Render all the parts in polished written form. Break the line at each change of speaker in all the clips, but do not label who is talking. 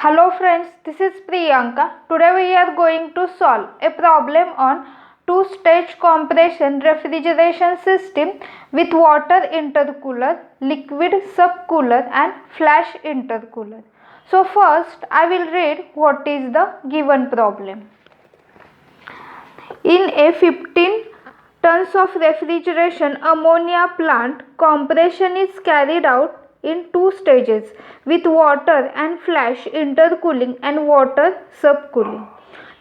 Hello friends, this is Priyanka. Today we are going to solve a problem on two-stage compression refrigeration system with water intercooler, liquid subcooler and flash intercooler. So first I will read what is the given problem. In a 15 tons of refrigeration ammonia plant, compression is carried out in two stages with water and flash intercooling and water subcooling.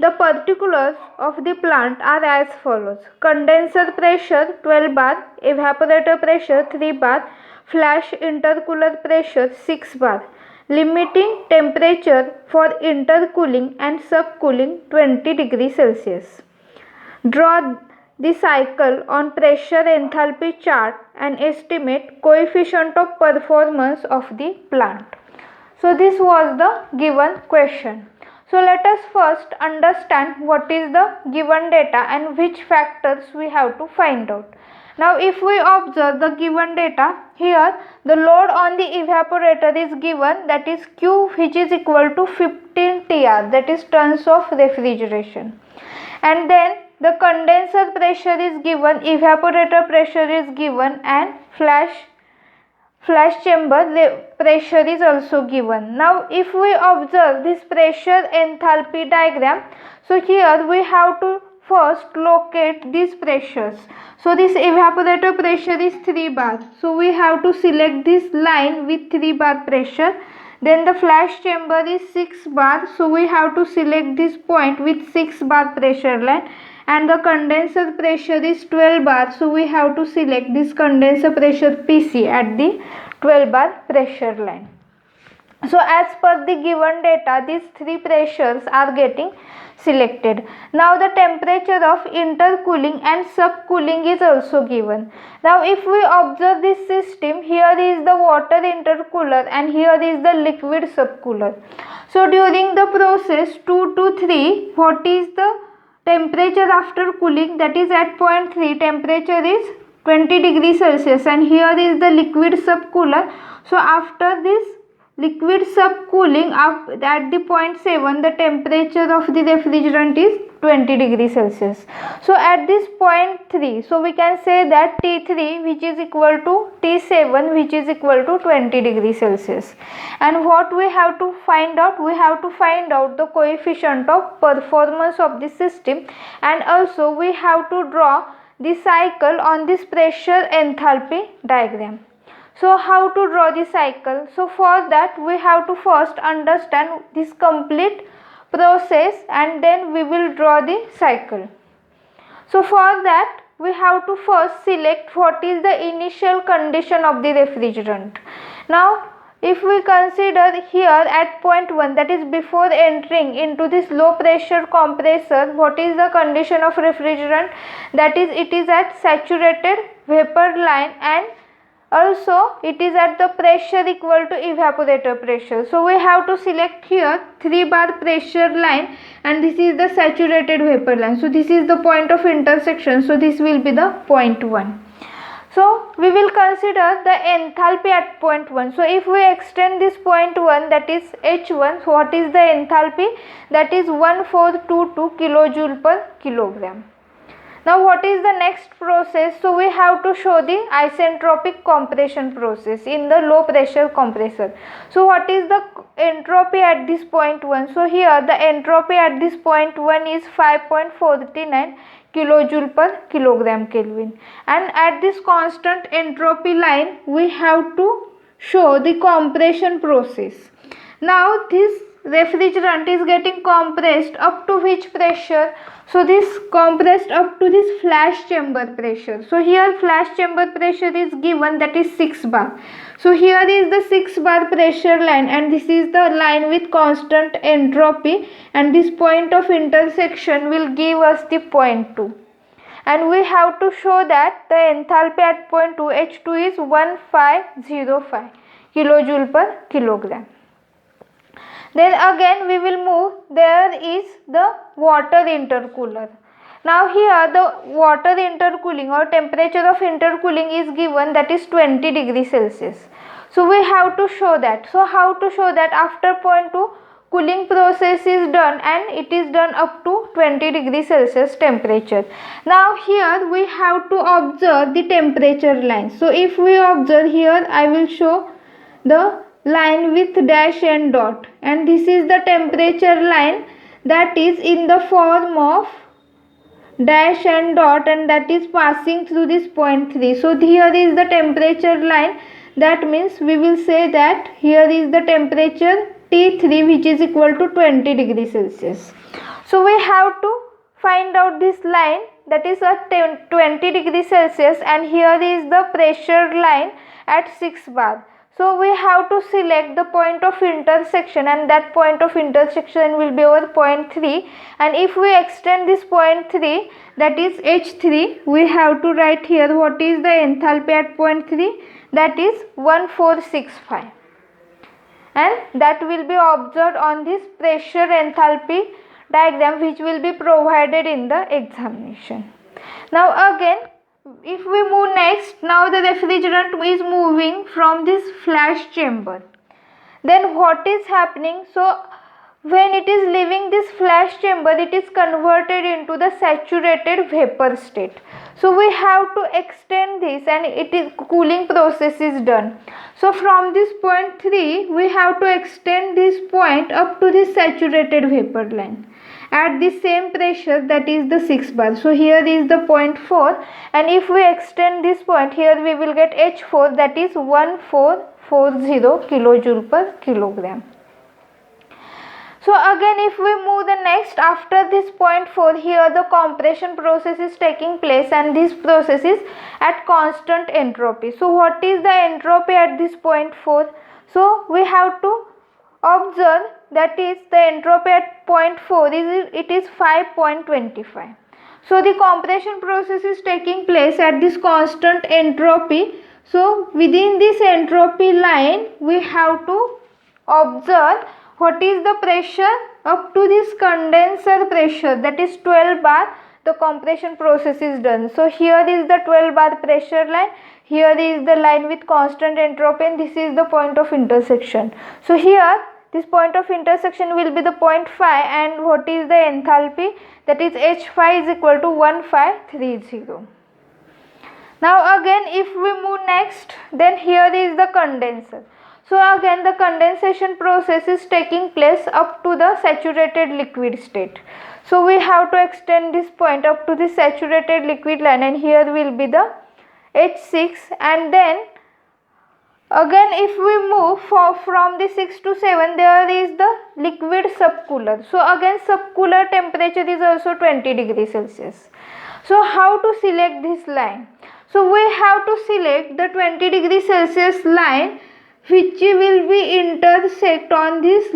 The particulars of the plant are as follows: condenser pressure 12 bar, evaporator pressure 3 bar, flash intercooler pressure 6 bar, limiting temperature for intercooling and subcooling 20 degrees Celsius. Draw the cycle on pressure enthalpy chart and estimate coefficient of performance of the plant. So this was the given question. So let us first understand what is the given data and which factors we have to find out. Now if we observe the given data, here the load on the evaporator is given, that is Q, which is equal to 15 TR, that is tons of refrigeration. And then the condenser pressure is given, evaporator pressure is given and flash chamber pressure is also given. Now if we observe this pressure enthalpy diagram, so here we have to first locate these pressures. So this evaporator pressure is 3 bar. So we have to select this line with 3 bar pressure. Then the flash chamber is 6 bar. So we have to select this point with 6 bar pressure line. And the condenser pressure is 12 bar. So we have to select this condenser pressure PC at the 12 bar pressure line. So as per the given data, these three pressures are getting selected. Now the temperature of intercooling and subcooling is also given. Now if we observe this system, here is the water intercooler and here is the liquid subcooler. So during the process 2 to 3, what is the temperature after cooling? That is at point 3, temperature is 20 degrees Celsius and here is the liquid subcooler. So after this liquid subcooling at the point 7, the temperature of the refrigerant is 20 degrees Celsius. So at this point 3, so we can say that T3 which is equal to T7 which is equal to 20 degrees Celsius. And what we have to find out? We have to find out the coefficient of performance of the system, and also we have to draw the cycle on this pressure enthalpy diagram. So how to draw the cycle? So for that we have to first understand this complete process and then we will draw the cycle. So for that we have to first select what is the initial condition of the refrigerant. Now if we consider here at point 1, that is before entering into this low pressure compressor, what is the condition of refrigerant? That is, it is at saturated vapor line and also it is at the pressure equal to evaporator pressure. So we have to select here 3 bar pressure line and this is the saturated vapor line. So this is the point of intersection. So this will be the point 1. So we will consider the enthalpy at point 1. So if we extend this point 1, that is H1, so what is the enthalpy? That is 1422 kilojoule per kilogram. Now what is the next process? So we have to show the isentropic compression process in the low pressure compressor. So what is the entropy at this point 1? So here the entropy at this point 1 is 5.49 kilojoule per kilogram Kelvin. And at this constant entropy line we have to show the compression process. Now this refrigerant is getting compressed up to which pressure? So this compressed up to this flash chamber pressure. So here flash chamber pressure is given, that is 6 bar. So here is the 6 bar pressure line and this is the line with constant entropy, and this point of intersection will give us the point 2. And we have to show that the enthalpy at point 2, H2 is 1505 kilojoule per kilogram. Then again we will move, there is the water intercooler. Now here the water intercooling or temperature of intercooling is given, that is 20 degrees Celsius. So we have to show that. So how to show that? After point 2, cooling process is done, and it is done up to 20 degrees Celsius temperature. Now here we have to observe the temperature line. So if we observe here, I will show the line with dash and dot, and this is the temperature line that is in the form of dash and dot, and that is passing through this point 3. So here is the temperature line. That means we will say that here is the temperature T3, which is equal to 20 degrees Celsius. So we have to find out this line that is at 20 degrees Celsius, and here is the pressure line at 6 bar. So we have to select the point of intersection, and that point of intersection will be our point 3. And if we extend this point 3, that is H3, we have to write here what is the enthalpy at point 3, that is 1465. And that will be observed on this pressure enthalpy diagram, which will be provided in the examination. Now again, if we move next, now the refrigerant is moving from this flash chamber. Then what is happening? So when it is leaving this flash chamber, it is converted into the saturated vapor state. So we have to extend this, and it is cooling process is done. So from this point 3, we have to extend this point up to the saturated vapor line at the same pressure, that is the 6 bar. So here is the point 4, and if we extend this point, here we will get H4, that is 1440 kilojoule per kilogram. So again, if we move the next, after this point 4, here the compression process is taking place, and this process is at constant entropy. So what is the entropy at this point 4? So we have to observe that is the entropy at point 4 is 5.25. So the compression process is taking place at this constant entropy. So within this entropy line, we have to observe what is the pressure up to this condenser pressure, that is 12 bar. The compression process is done. So here is the 12 bar pressure line, here is the line with constant entropy, and this is the point of intersection. So here this point of intersection will be the point 5, and what is the enthalpy, that is H5 is equal to 1530. Now again, if we move next, then here is the condenser. So again, the condensation process is taking place up to the saturated liquid state. So we have to extend this point up to the saturated liquid line, and here will be the H6, and then again if we move from the 6 to 7, there is the liquid subcooler. So again, subcooler temperature is also 20 degrees Celsius. So how to select this line? So we have to select the 20 degrees Celsius line, which will be intersect on this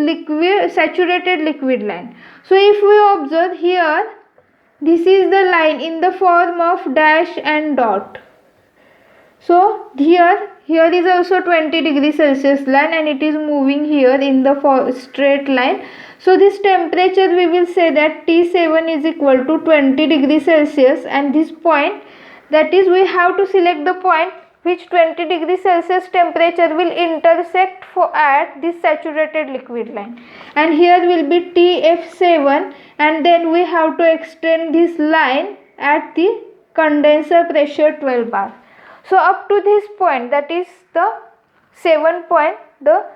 saturated liquid line. So if we observe here, this is the line in the form of dash and dot. So here is also 20 degrees Celsius line, and it is moving here in the straight line. So this temperature, we will say that T7 is equal to 20 degrees Celsius, and this point, that is we have to select the point which 20 degrees Celsius temperature will intersect at this saturated liquid line, and here will be TF7, and then we have to extend this line at the condenser pressure 12 bar. So up to this point, that is the 7 point, the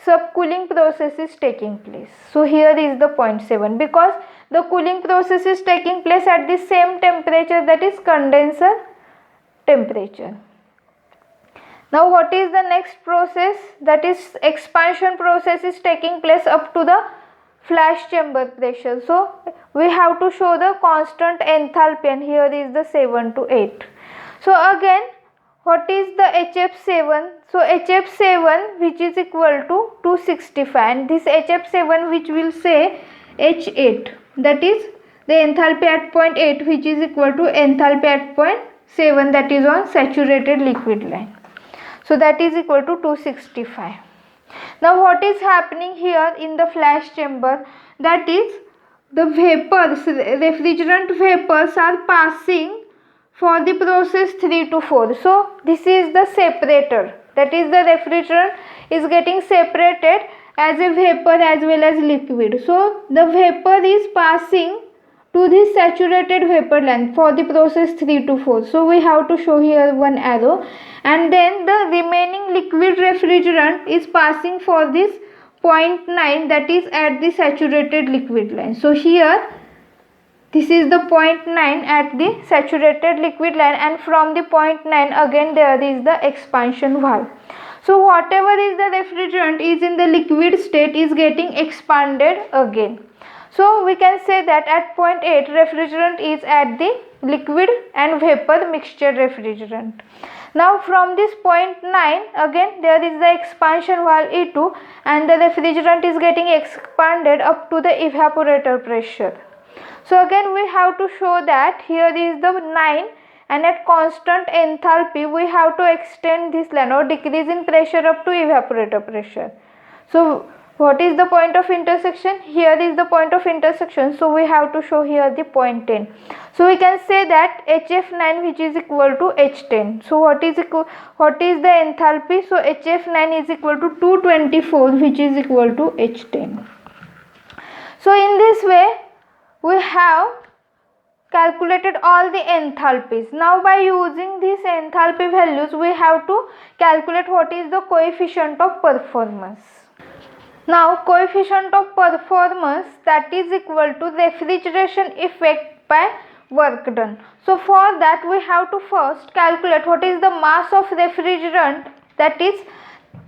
subcooling process is taking place. So here is the point 7, because the cooling process is taking place at the same temperature, that is condenser temperature. Now what is the next process? That is expansion process is taking place up to the flash chamber pressure. So we have to show the constant enthalpy, and here is the 7 to 8. So again, what is the HF7? So HF7, which is equal to 265, and this HF7 which will say H8, that is the enthalpy at point 8, which is equal to enthalpy at point 7, that is on saturated liquid line. So that is equal to 265. Now what is happening here in the flash chamber? That is the vapors, refrigerant vapors are passing for the process 3 to 4. So this is the separator, that is the refrigerant is getting separated, as a vapor as well as liquid. So the vapor is passing to this saturated vapor length for the process 3 to 4. So we have to show here one arrow, and then the remaining liquid refrigerant is passing for this 0.9, that is at the saturated liquid line. So here this is the 0.9 at the saturated liquid line, and from the 0.9 again there is the expansion valve. So whatever is the refrigerant is in the liquid state is getting expanded again. So we can say that at point 8 refrigerant is at the liquid and vapor mixture refrigerant. Now from this point 9 again there is the expansion valve E2, and the refrigerant is getting expanded up to the evaporator pressure. So again we have to show that here is the 9, and at constant enthalpy we have to extend this line or decrease in pressure up to evaporator pressure. So what is the point of intersection? Here is the point of intersection, so we have to show here the point 10. So we can say that HF9 which is equal to H10. So what is the enthalpy? So HF9 is equal to 224 which is equal to H10. So in this way we have calculated all the enthalpies. Now by using these enthalpy values we have to calculate what is the coefficient of performance. Now coefficient of performance, that is equal to refrigeration effect by work done. So for that we have to first calculate what is the mass of refrigerant that is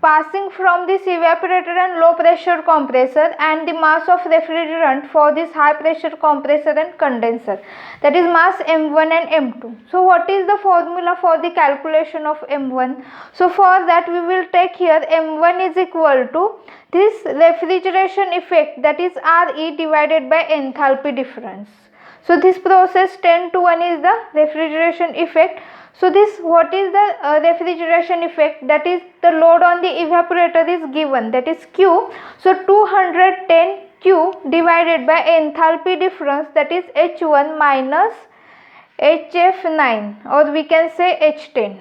passing from this evaporator and low pressure compressor, and the mass of refrigerant for this high pressure compressor and condenser, that is mass M1 and M2. So what is the formula for the calculation of M1? So for that we will take here M1 is equal to this refrigeration effect, that is RE divided by enthalpy difference. So this process 10 to 1 is the refrigeration effect. So this, what is the refrigeration effect? That is the load on the evaporator is given, that is Q. So 210 Q divided by enthalpy difference, that is H1 minus HF9, or we can say H10,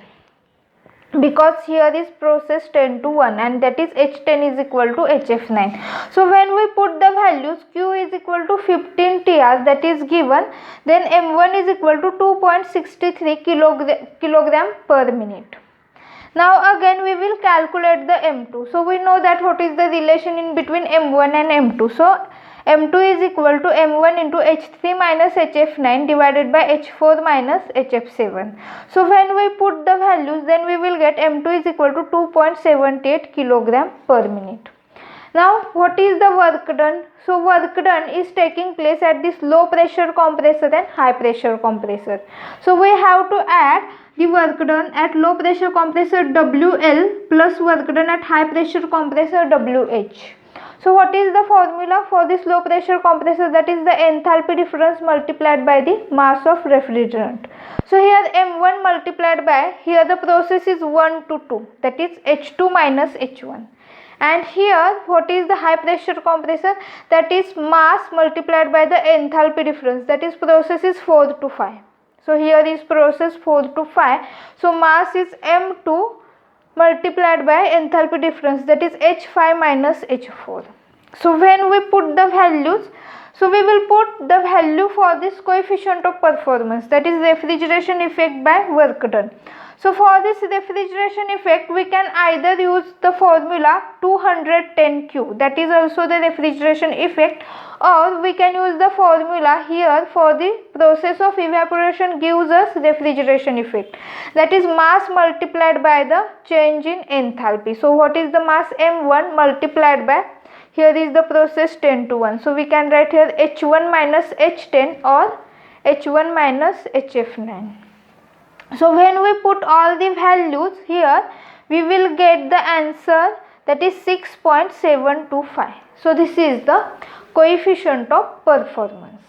because here is process 10 to 1 and that is H10 is equal to HF9. So when we put the values, Q is equal to 15 TR, that is given, then M1 is equal to 2.63 kilogram per minute. Now again we will calculate the M2. So we know that what is the relation in between M1 and M2. So M2 is equal to M1 into H3 minus HF9 divided by H4 minus HF7. So when we put the values, then we will get M2 is equal to 2.78 kilogram per minute. Now what is the work done? So work done is taking place at this low pressure compressor and high pressure compressor. So we have to add the work done at low pressure compressor WL plus work done at high pressure compressor WH. So what is the formula for this low pressure compressor? That is the enthalpy difference multiplied by the mass of refrigerant. So here M1 multiplied by, here the process is 1 to 2, that is H2 minus H1. And here what is the high pressure compressor? That is mass multiplied by the enthalpy difference, that is process is 4 to 5. So here is process 4 to 5. So mass is M2 multiplied by enthalpy difference, that is H5 minus H4. So when we put the values, so we will put the value for this coefficient of performance, that is refrigeration effect by work done. So for this refrigeration effect we can either use the formula 210Q, that is also the refrigeration effect, or we can use the formula here for the process of evaporation gives us refrigeration effect, that is mass multiplied by the change in enthalpy. So what is the mass? M1 multiplied by, here is the process 10 to 1. So we can write here H1 minus H10 or H1 minus HF9. So when we put all the values here, we will get the answer, that is 6.725. So this is the coefficient of performance.